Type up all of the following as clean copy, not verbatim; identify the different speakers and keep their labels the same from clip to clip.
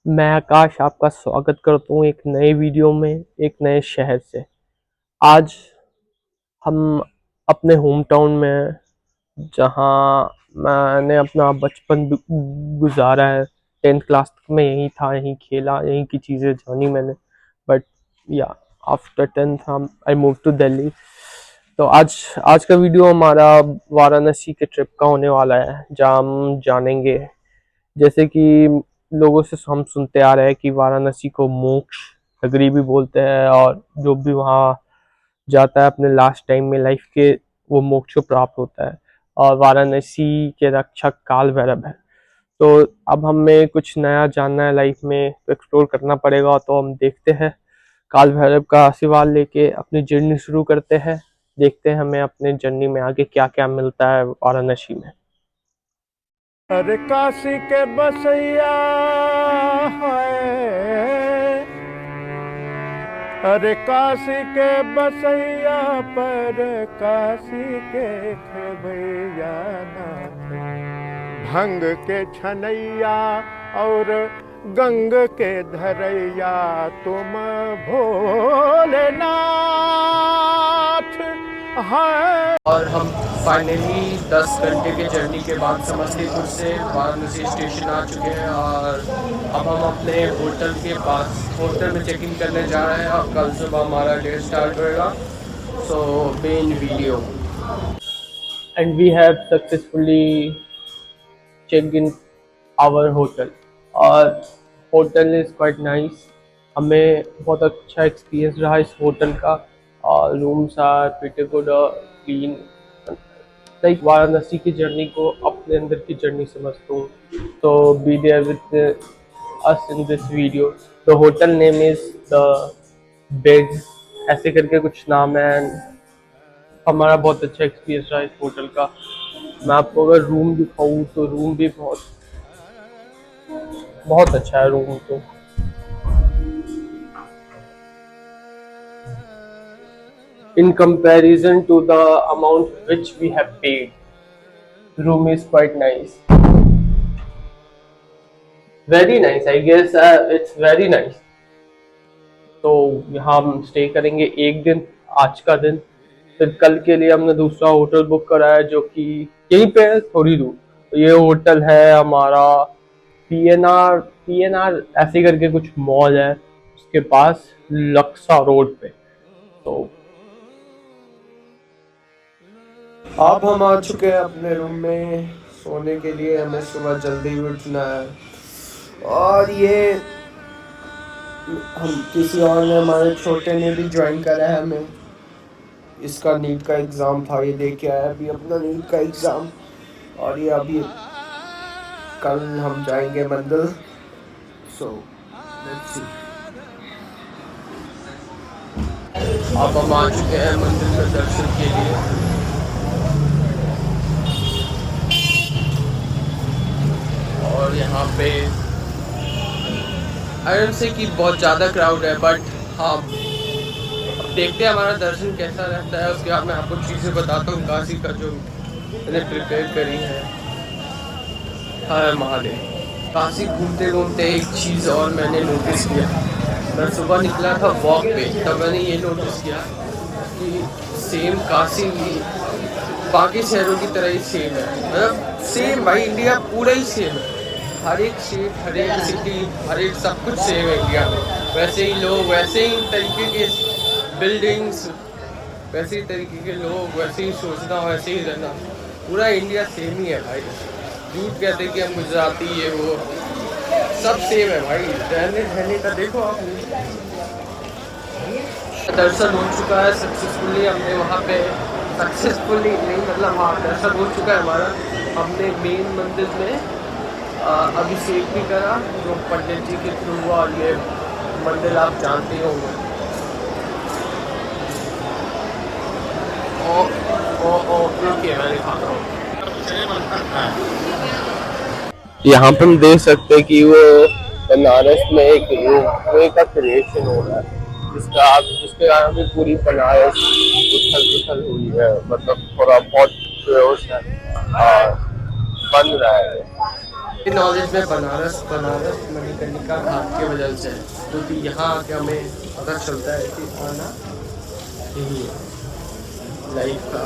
Speaker 1: मैं आकाश आपका स्वागत करता हूँ एक नए वीडियो में, एक नए शहर से। आज हम अपने होम टाउन में, जहाँ मैंने अपना बचपन गुजारा है। 10th क्लास तक मैं यहीं था, यहीं खेला, यहीं की चीज़ें जानी मैंने। बट या आफ्टर 10th हम आई मूव टू दिल्ली। तो आज आज का वीडियो हमारा वाराणसी के ट्रिप का होने वाला है, जहाँ हम जानेंगे, जैसे कि लोगों से हम सुनते आ रहे हैं कि वाराणसी को मोक्ष नगरी भी बोलते हैं, और जो भी वहाँ जाता है अपने लास्ट टाइम में लाइफ के, वो मोक्ष को प्राप्त होता है। और वाराणसी के रक्षक काल भैरव है। तो अब हमें कुछ नया जानना है लाइफ में, तो एक्सप्लोर करना पड़ेगा। तो हम देखते हैं, काल भैरव का आशीर्वाद लेके अपनी जर्नी शुरू करते हैं। देखते हैं हमें अपने जर्नी में आगे क्या क्या मिलता है वाराणसी में।
Speaker 2: अरे काशी के बसैया है, अरे काशी के बसैया पर काशी के खेबैया नाथ, भंग के छनैया और गंग के धरैया तुम भोलेनाथ है।
Speaker 1: और हम फाइनली 10 घंटे के जर्नी के बाद समस्तीपुर से वाराणसी स्टेशन आ चुके हैं, और अब हम अपने होटल में चेक इन करने जा रहे हैं। अब कल सुबह हमारा डे स्टार्ट होएगा। So main video and we have successfully check in our hotel, और होटल इज़ क्वाइट नाइस। हमें बहुत अच्छा एक्सपीरियंस रहा इस होटल का, और रूम्स आर प्रीटी गुड और क्लीन। लाइक वाराणसी की जर्नी को अपने अंदर की जर्नी समझता हूँ। तो be there with us in this video. The hotel name is the bed, ऐसे करके कुछ नाम है। हमारा बहुत अच्छा एक्सपीरियंस रहा इस होटल का। मैं आपको अगर रूम दिखाऊँ तो रूम भी बहुत बहुत अच्छा है रूम तो। In comparison to the amount which we have paid, room is quite nice. Very nice, I guess it's very nice. तो यहाँ हम स्टे करेंगे एक दिन, आज का दिन। फिर कल के लिए हमने दूसरा होटल बुक करा है, जो कि यहीं पे है थोड़ी दूर। तो ये होटल है हमारा पीएनआर ऐसे करके कुछ मॉल है उसके पास, लक्सा रोड पे। तो अब हम आ चुके हैं अपने रूम में सोने के लिए। हमें सुबह जल्दी उठना है, और ये हम किसी और ने, हमारे छोटे ने भी ज्वाइन करा है हमें। इसका नीट का एग्ज़ाम था, ये दे के आया अभी अपना नीट का एग्ज़ाम। और ये अभी कल हम जाएंगे मंदिर। So let's see. अब हम आ चुके हैं मंदिर में दर्शन के लिए, और यहाँ पे आई डोंट से कि बहुत ज़्यादा क्राउड है, बट हाँ अब देखते हैं हमारा दर्शन कैसा रहता है। उसके बाद मैं आपको चीज़ें बताता हूँ काशी का, जो मैंने प्रिपेयर करी है। हर महादेव। काशी घूमते घूमते एक चीज़ और मैंने नोटिस किया। मैं सुबह निकला था वॉक पे, तब मैंने ये नोटिस किया कि सेम काशी भी बाकी शहरों की तरह ही सेम है। मतलब सेम भाई, इंडिया पूरा ही सेम है। हर एक स्टेट, हर एक सिटी, हर एक सब कुछ सेम है इंडिया में। वैसे ही लोग, वैसे ही तरीके के बिल्डिंग्स, वैसे ही तरीके के लोग, वैसे ही सोचना, वैसे ही रहना। पूरा इंडिया सेम ही है भाई। झूठ कहते हैं कि हम गुजराती, ये वो, सब सेम है भाई। रहने रहने का देखो आप। दर्शन हो चुका है सक्सेसफुली। हमने वहाँ पे सक्सेसफुली नहीं, मतलब हाँ दर्शन हो चुका है हमारा। हमने मेन मंदिर में अभिषेक भी करा, जो पंडित जी के थ्रू हुआ। और ये मंदिर आप जानते होंगे। मैं दिखाता हूँ। यहाँ पे हम देख सकते हैं कि वो बनारस में एक रोपवे का क्रिएशन हो रहा है, जिसके कारण भी पूरी बनारस उथल पुथल हुई है। मतलब थोड़ा बहुत जोश है, और बन रहा है। नॉलेज में बनारस मणिकर्णिका घाट की वजह से, क्योंकि यहाँ आके हमें पता चलता है कि आना यही है लाइफ का।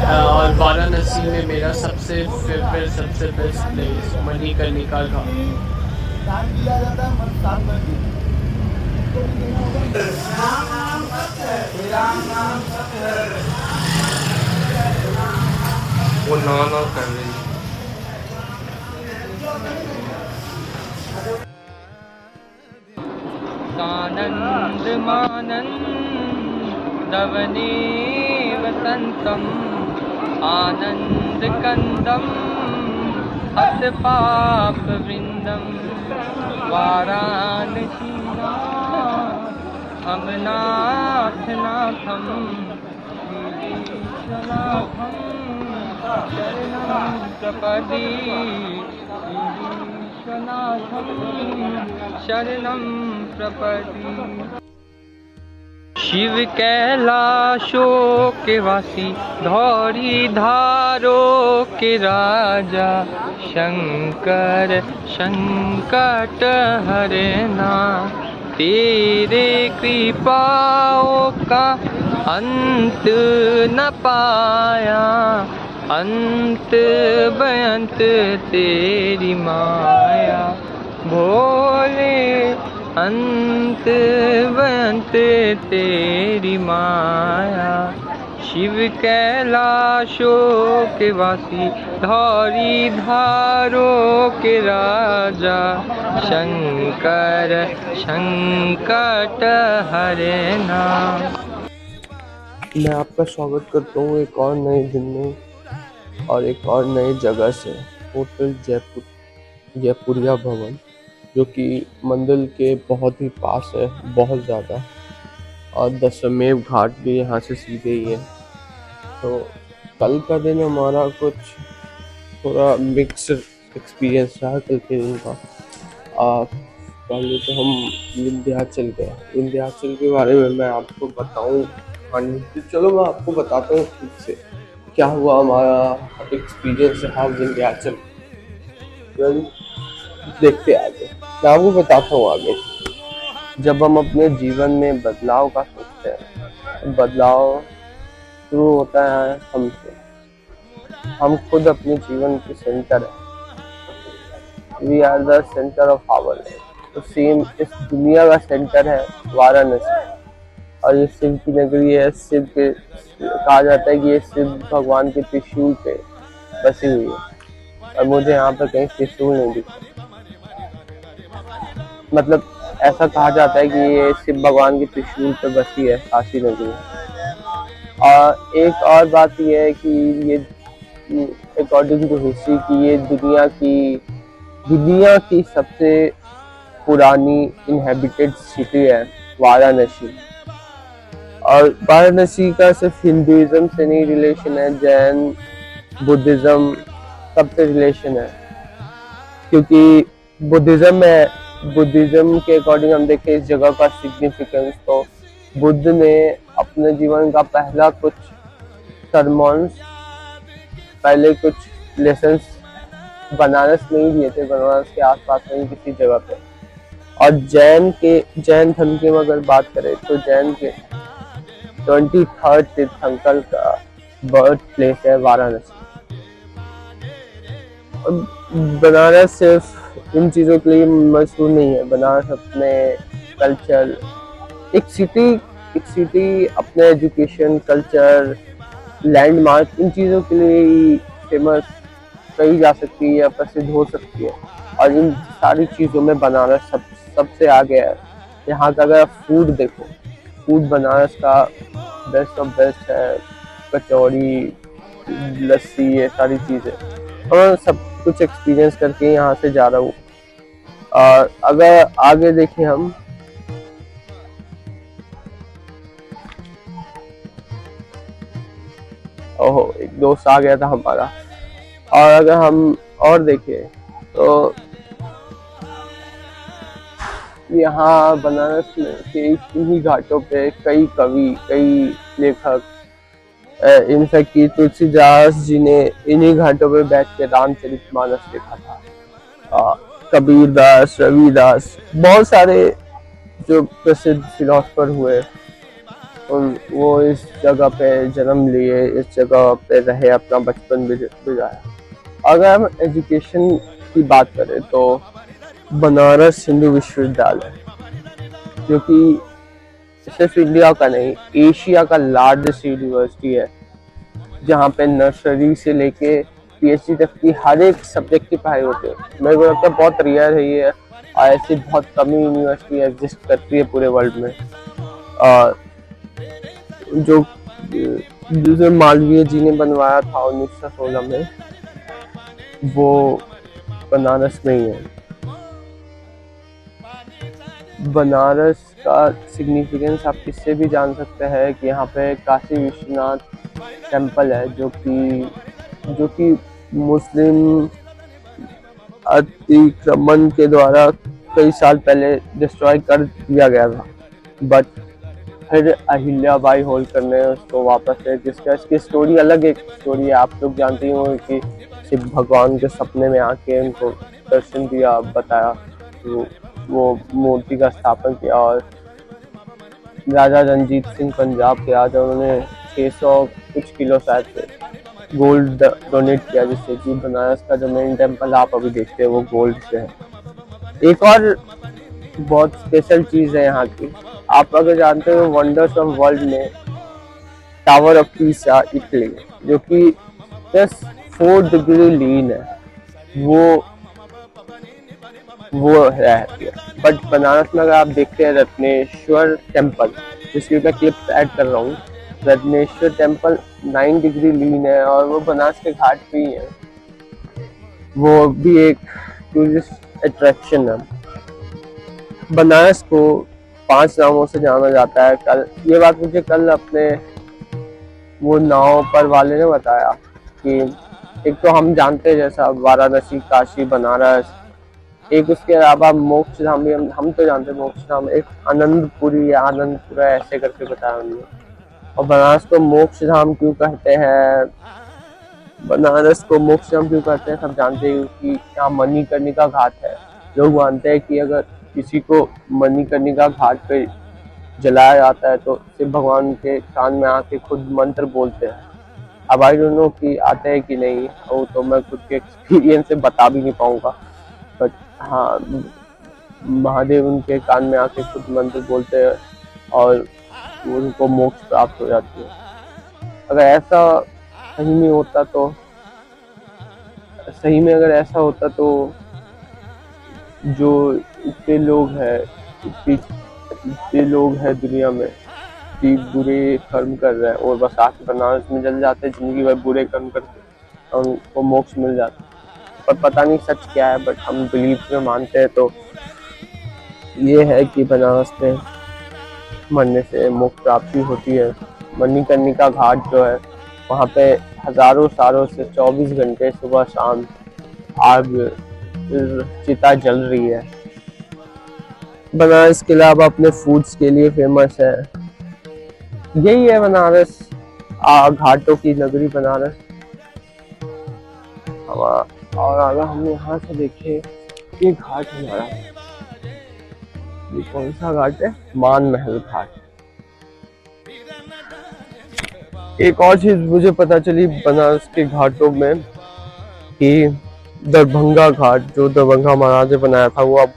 Speaker 1: और वाराणसी में मेरा सबसे फेवरेट, सबसे बेस्ट प्लेस मणिकर्णिका घाट। वो ना कर रही है।
Speaker 3: सानंद मानंदवने वसंतम आनंद कंदम हत पाप वृंदम वाराणसी हम नाथ नाथम गिरीशनाथम शरणं प्रपदि गिरीशनाथम शरणं प्रपदि। शिव कैलाशो के वासी धौरी धारो के राजा शंकर संकट हरना तेरे कृपाओं का अंत न पाया अंत बेअंत तेरी माया भोले अंत बेअंत तेरी माया। शिव कैलाशो के वासी धौरी धारो के राजा शंकर संकट हरना।
Speaker 1: मैं आपका स्वागत करता हूँ एक और नए दिन में और एक और नई जगह से, होटल जयपुरिया भवन, जो कि मंदिर के बहुत ही पास है, बहुत ज़्यादा। और दशमेव घाट भी यहाँ से सीधे ही है। तो कल का दिन हमारा कुछ थोड़ा मिक्स एक्सपीरियंस रहा कल के दिन का। पहले तो हम विंध्याचल गए। विंध्याचल के बारे में मैं आपको बताऊं, तो चलो मैं आपको बताता हूँ खुद से क्या हुआ हमारा एक्सपीरियंस रहा विंध्याचल। देखते आगे, मैं आपको बताता हूँ आगे। जब हम अपने जीवन में बदलाव का सोचते हैं, बदलाव शुरू होता है हमसे। हम खुद अपने जीवन के सेंटर हैं। We are the centre of our life. तो सेम इस दुनिया का सेंटर है वाराणसी, और ये शिव की नगरी है। शिव के कहा जाता है कि ये शिव भगवान के त्रिशूल पे बसी हुई है, और मुझे यहाँ पर कहीं त्रिशूल नहीं दिखा। मतलब ऐसा कहा जाता है कि ये शिव भगवान के त्रिशूल पे बसी है काशी नगरी। और एक और बात यह है कि ये अकॉर्डिंग टू हिस्ट्री की ये दुनिया की सबसे पुरानी इनहेबिटेड सिटी है वाराणसी। और वाराणसी का सिर्फ हिंदुइज्म से नहीं रिलेशन है, जैन बुद्धिज्म सबसे रिलेशन है। क्योंकि बुद्धिज्म के अकॉर्डिंग हम देखें इस जगह का सिग्निफिकेंस, तो बुद्ध ने अपने जीवन का पहला कुछ सरमॉन्स, पहले कुछ लेसन्स बनारस में ही दिए थे, बनारस के आसपास में ही किसी जगह पे। और जैन धर्म की अगर बात करें तो जैन के 23rd तीर्थंकर का बर्थ प्लेस है वाराणसी। बनारस सिर्फ इन चीज़ों के लिए मशहूर नहीं है। बनारस अपने कल्चर, एक सिटी अपने एजुकेशन, कल्चर, लैंडमार्क, इन चीज़ों के लिए ही फेमस कही जा सकती है या प्रसिद्ध हो सकती है। और इन सारी चीज़ों में बनारस सबसे आगे है। यहाँ का अगर फूड देखो, फूड बनारस का बेस्ट ऑफ बेस्ट है। कचौड़ी, लस्सी, ये सारी चीज़ें और सब कुछ एक्सपीरियंस करके यहाँ से जा रहा हूँ। और अगर आगे देखें हम, ओहो एक दोस्त आ गया था हमारा। और अगर हम और देखें तो यहाँ बनारस में के इन्हीं घाटों पे कई कवि, कई लेखक, इनफैक्ट कि तुलसीदास जी ने इन्हीं घाटों पे बैठ के रामचरितमानस लिखा था। कबीरदास, रविदास, बहुत सारे जो प्रसिद्ध फिलोसफर हुए वो इस जगह पे जन्म लिए, इस जगह पे रहे, अपना बचपन बिताया। अगर हम एजुकेशन की बात करें तो बनारस हिंदू विश्वविद्यालय, जो कि सिर्फ इंडिया का नहीं, एशिया का लार्जेस्ट यूनिवर्सिटी है, जहाँ पे नर्सरी से लेके पीएचडी तक की हर एक सब्जेक्ट की पढ़ाई होती है। मेरे को लगता है बहुत रेयर है ये, और ऐसी बहुत कम यूनिवर्सिटी एग्जिस्ट करती है पूरे वर्ल्ड में। और जो जिसे मालवीय जी ने बनवाया था 1916 में, वो बनारस में ही है। बनारस का सिग्निफिकेंस आप इससे भी जान सकते हैं कि यहाँ पे काशी विश्वनाथ टेम्पल है, जो कि मुस्लिम अतिक्रमण के द्वारा कई साल पहले डिस्ट्रॉय कर दिया गया था, बट फिर अहिल्याबाई होलकर ने उसको वापस ले, जिसका इसकी स्टोरी अलग एक स्टोरी है। आप लोग जानते हो कि शिव भगवान के सपने में आके उनको दर्शन दिया, बताया, तो वो मूर्ति का स्थापन किया। और राजा रंजीत सिंह पंजाब के राजा, उन्होंने 600 कुछ किलो शायद गोल्ड डोनेट किया, जिससे कि बनारस का जो मेन टेम्पल आप अभी देखते हैं वो गोल्ड से है। एक और बहुत स्पेशल चीज़ है यहाँ की, आप अगर जानते हो वंडर्स ऑफ वर्ल्ड में टावर ऑफ पीसा इटली, जो कि जस्ट 4 डिग्री लीन है, वो है। बट बनारस में अगर आप देखते हैं रत्नेश्वर टेम्पल, जिसकी मैं क्लिप्स ऐड कर रहा हूँ, रत्नेश्वर टेम्पल 9 डिग्री लीन है, और वो बनारस के घाट पे ही है। वो भी एक टूरिस्ट अट्रैक्शन है। बनारस को 5 नामों से जाना जाता है। कल ये बात मुझे अपने वो नाव पर वाले ने बताया कि एक तो हम जानते हैं जैसा वाराणसी, काशी, बनारस, एक उसके अलावा मोक्ष धाम भी हम तो जानते हैं मोक्ष धाम, एक आनंदपुरी या आनंदपुरा ऐसे करके बताया उन्होंने। और बनारस को मोक्ष धाम क्यों कहते हैं, बनारस को मोक्ष धाम क्यों कहते हैं सब जानते हैं, क्योंकि यहाँ मणिकर्णिका घाट है। लोग मानते हैं कि अगर किसी को मणिकर्णिका घाट पे जलाया जाता है तो शिव भगवान के कान में आके खुद मंत्र बोलते हैं। अब आई डोंट नो कि आते हैं कि नहीं, वो तो मैं खुद के एक्सपीरियंस से बता भी नहीं पाऊंगा, बट हाँ, महादेव उनके कान में आके खुद मंत्र बोलते हैं और उनको मोक्ष प्राप्त हो जाती है। अगर ऐसा सही में होता तो अगर ऐसा होता तो जो इतने लोग हैं दुनिया में कि बुरे कर्म कर रहे हैं और बस आके बनारस में जल जाते हैं, जिंदगी भर बुरे कर्म करके उनको मोक्ष मिल जाता है। पर पता नहीं सच क्या है, बट हम बिलीव में मानते हैं। तो ये है कि बनारस में मरने से मोक्ष प्राप्ति होती है। मणिकर्णिका घाट जो है, वहाँ पे हजारों सालों से 24 घंटे सुबह शाम आग चिता जल रही है। बनारस के अलावा अपने फूड्स के लिए फेमस है। यही है बनारस, घाटों की नगरी बनारस। और अगर हम यहाँ से देखें, ये घाट हमारा, ये कौन सा घाट है, मान महल घाट। एक और चीज मुझे पता चली बनारस के घाटों में कि दरभंगा घाट, जो दरभंगा महाराज ने बनाया था, वो अब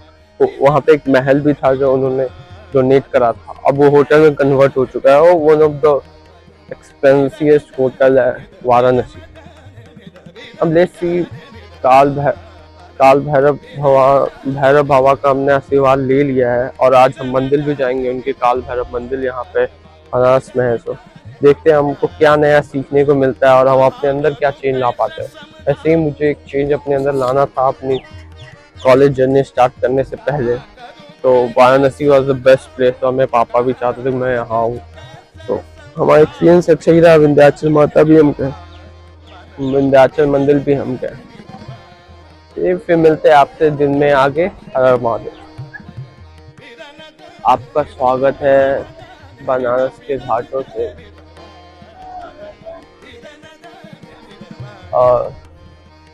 Speaker 1: वहाँ पे एक महल भी था जो उन्होंने डोनेट करा था, अब वो होटल में कन्वर्ट हो चुका है। वो वन ऑफ द एक्सपेंसिवेस्ट होटल है वाराणसी। अब लेट्स सी काल भैरव बाबा का हमने आशीर्वाद ले लिया है और आज हम मंदिर भी जाएंगे, उनके काल भैरव मंदिर यहाँ पे बनारस में है। तो देखते हैं हमको क्या नया सीखने को मिलता है और हम अपने अंदर क्या चेंज ला पाते हैं। ऐसे ही मुझे एक चेंज अपने अंदर लाना था अपनी कॉलेज जर्नी स्टार्ट करने से पहले। तो Varanasi was the best place और मेरे पापा भी चाहते थे कि मैं यहाँ आऊँ। तो हमारा एक्सपीरियंस अच्छा ही रहा। विंध्याचल माता भी हम गए, विंध्याचल मंदिर भी हम गए। फिर मिलते हैं आपसे दिन में आगे। हर हर महादेव। आपका स्वागत है बनारस के घाटों से। और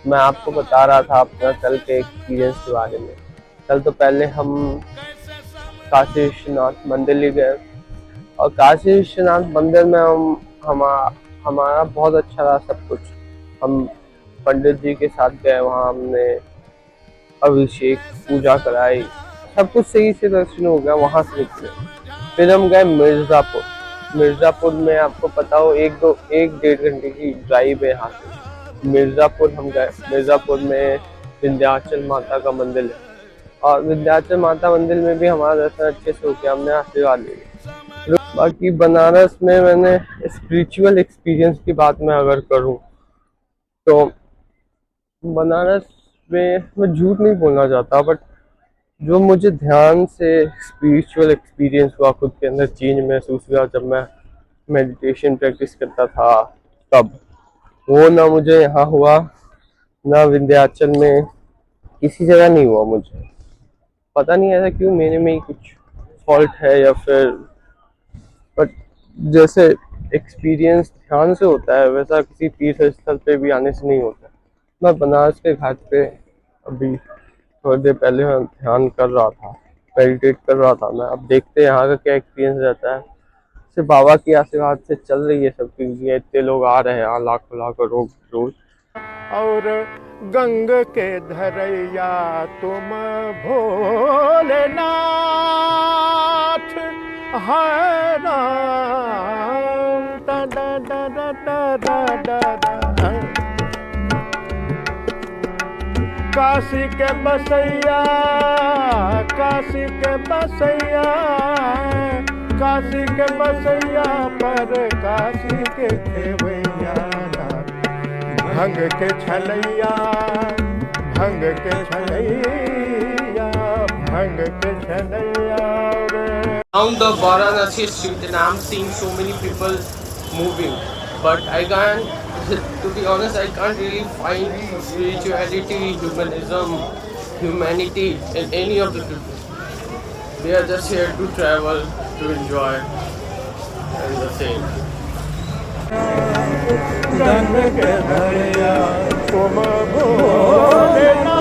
Speaker 1: मैं आपको बता रहा था अपना कल के एक्सपीरियंस के बारे में। कल तो पहले हम काशी विश्वनाथ मंदिर ले गए और काशी विश्वनाथ मंदिर में हमारा बहुत अच्छा रहा सब कुछ। हम पंडित जी के साथ गए, वहाँ हमने अभिषेक पूजा कराई, सब कुछ सही से दर्शन हो गया। वहाँ से निकले, फिर हम गए मिर्ज़ापुर। मिर्ज़ापुर में आपको पता हो 1-1.5 घंटे की ड्राइव है यहाँ से। मिर्ज़ापुर हम गए। मिर्ज़ापुर में विंध्याचल माता का मंदिर है और विंध्याचल माता मंदिर में भी हमारा दर्शन अच्छे से हो गया, हमने आशीर्वाद ले लिया। बाकी बनारस में मैंने स्पिरिचुअल एक्सपीरियंस की बात मैं अगर करूँ तो बनारस में मैं झूठ नहीं बोलना चाहता, बट जो मुझे ध्यान से स्पिरिचुअल एक्सपीरियंस हुआ, खुद के अंदर चेंज महसूस हुआ जब मैं मेडिटेशन प्रैक्टिस करता था, तब वो ना मुझे यहाँ हुआ ना विंध्याचल में, किसी जगह नहीं हुआ मुझे। पता नहीं ऐसा क्यों, मेरे में ही कुछ फॉल्ट है या फिर, बट जैसे एक्सपीरियंस ध्यान से होता है वैसा किसी तीर्थ स्थल पे भी आने से नहीं होता। मैं बनारस के घाट पे अभी थोड़ी देर पहले मैं ध्यान कर रहा था, मेडिटेट कर रहा था मैं। अब देखते हैं यहाँ का क्या एक्सपीरियंस रहता है। सिर्फ बाबा की आशीर्वाद से चल रही है सब चीज़ें। इतने लोग आ रहे हैं यहाँ, लाखों लाखों लोग रोज।
Speaker 2: और गंग के धरैया तुम भोलेनाथ है राम। दा दा दा दा दा दा दा। काशी के बसैया, काशी के बसैया, काशी के बसैया पर काशी के खेवैया। भंग के छलैया, भंग के छलैया, भंग के छलैया।
Speaker 1: Down the Varanasi street and I'm seeing so many people moving, but I can't, to be honest, I can't really find spirituality, humanism, humanity in any of the people. They are just here to travel, to enjoy, and the same.
Speaker 2: गंग के धरैया तुम भोलेनाथ।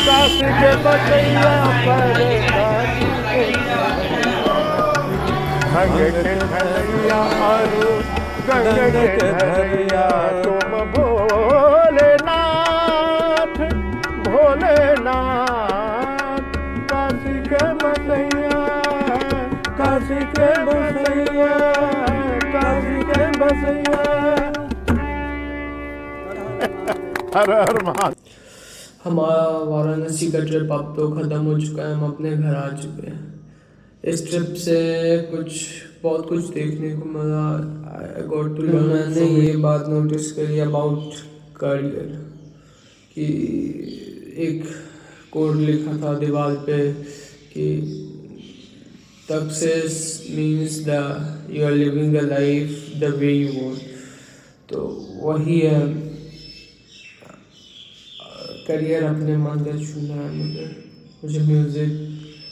Speaker 2: काशी के बसैया पर भंग के धरैया और गंग के धरैया तुम भोलेनाथ, भोलेनाथ। काशी के बसैया, काशी के बसैया, काशी के बसैया। हर हर महादेव।
Speaker 1: हमारा वाराणसी का ट्रिप अब तो ख़त्म हो चुका है, हम अपने घर आ चुके हैं। इस ट्रिप से बहुत कुछ देखने को मिला। I got to learn. मैंने ये बात नोटिस करी अबाउट करियर कि एक कोड लिखा था दीवार पे कि success means the you are living the life the way you want. तो वही है, करियर अपने मन से चुनना है मुझे म्यूज़िक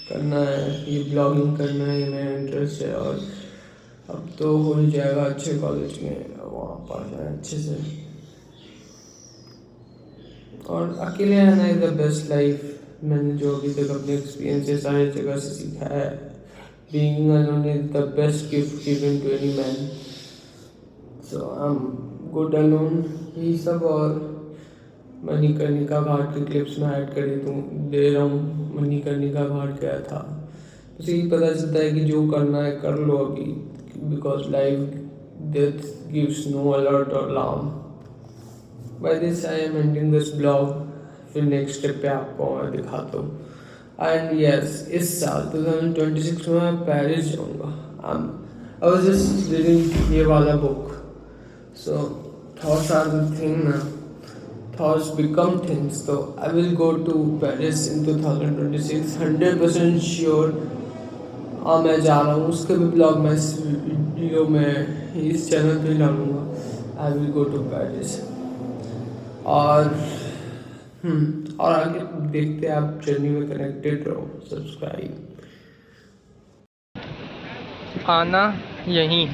Speaker 1: करना है, ये ब्लॉगिंग करना है, ये मेरा इंटरेस्ट है। और अब तो हो ही जाएगा अच्छे कॉलेज में, वहाँ पढ़ना है अच्छे से। और अकेले रहना इज़ द बेस्ट लाइफ। मैंने जो अभी तक अपने एक्सपीरियंस से सारी जगह से सीखा है, being alone is the best gift given to any man. So I am good alone, यही सब। और मणिकर्णिका घाट की क्लिप्स में ऐड कर दे रहा हूँ। मणिकर्णिका घाट गया था, बस यही पता चलता है कि जो करना है कर लो अभी, because life death gives no alert और alarm. By this I am ending this blog. फिर नेक्स्ट स्टेप पे आपको मैं दिखाता हूँ। एंड यस, इस साल 2026 में मैं पेरिस जाऊँगा। आई वाज जस्ट रीडिंग ये वाला book, so thoughts are the thing ना, thoughts become things. So I will go to Paris in 2026, 100% sure। मैं जा रहा हूँ, उसके भी ब्लॉग मैं इस वीडियो में इस चैनल पे डालूँगा। I will go to Paris. और आगे देखते हैं, आप जर्नी में कनेक्टेड रहो, सब्सक्राइब।
Speaker 3: आना यहीं